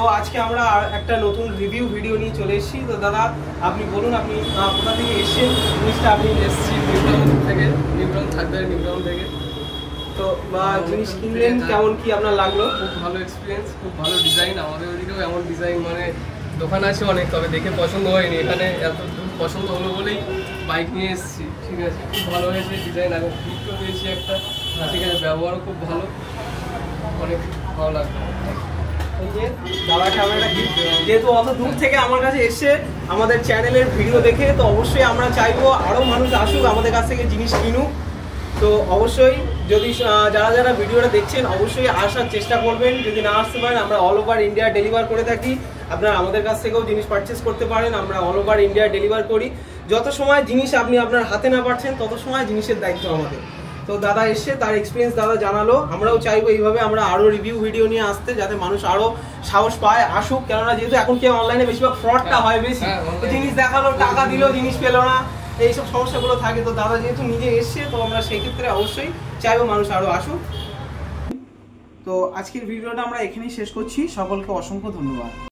তো আজকে আমরা একটা নতুন রিভিউ ভিডিও নিয়ে চলে এসেছি। তো দাদা আপনি বলুন, আপনি কোথা থেকে এসেছেন? জিনিসটা আপনি এসেছি নিউটাউন থেকে, নিউটাউন থাকবে নিউটাউন থেকে। তো জিনিস কিনলেন, কেমন কি আপনার লাগলো? খুব ভালো এক্সপিরিয়েন্স, খুব ভালো ডিজাইন। আমাদের ওইদিকেও এমন ডিজাইন মানে দোকান আছে অনেক, তবে দেখে পছন্দ হয়নি। এখানে এত পছন্দ হলো বলেই বাইক নিয়ে এসেছি। ঠিক আছে, খুব ভালো হয়েছে ডিজাইন। আমি গিফটও পেয়েছি একটা, ঠিক আছে, ব্যবহারও খুব ভালো, অনেক ভালো লাগলো। দাদাকে আমরা একটা গিফট, যেহেতু অত দূর থেকে আমার কাছে এসে আমাদের চ্যানেলের ভিডিও দেখে, তো অবশ্যই আমরা চাইবো আরও মানুষ আসুক, আমাদের কাছ থেকে জিনিস কিনুক। তো অবশ্যই যদি যারা যারা ভিডিওটা দেখছেন অবশ্যই আসার চেষ্টা করবেন। যদি না আসতে পারেন, আমরা অল ওভার ইন্ডিয়া ডেলিভার করে থাকি। আপনারা আমাদের কাছ থেকেও জিনিস পারচেস করতে পারেন, আমরা অল ওভার ইন্ডিয়া ডেলিভার করি। যত সময় জিনিস আপনি আপনার হাতে না পাচ্ছেন তত সময় জিনিসের দায়িত্ব আমাদের। তো দাদা এসে তার এক্সপিরিয়েন্স দাদা জানালো, আমরাও চাইবো এইভাবে আমরা আরও রিভিউ ভিডিও নিয়ে আসতে, যাতে মানুষ আরও সাহস পায় আসুক। কেননা যেহেতু এখন কি অনলাইনে বেশিরভাগ ফ্রডটা হয় বেশি, জিনিস দেখালো টাকা দিলেও জিনিস পেলো না, এইসব সমস্যাগুলো থাকে। তো দাদা যেহেতু নিজে এসছে, তো আমরা সেই ক্ষেত্রে অবশ্যই চাইবো মানুষ আরও আসুক। তো আজকের ভিডিওটা আমরা এখানেই শেষ করছি। সকলকে অসংখ্য ধন্যবাদ।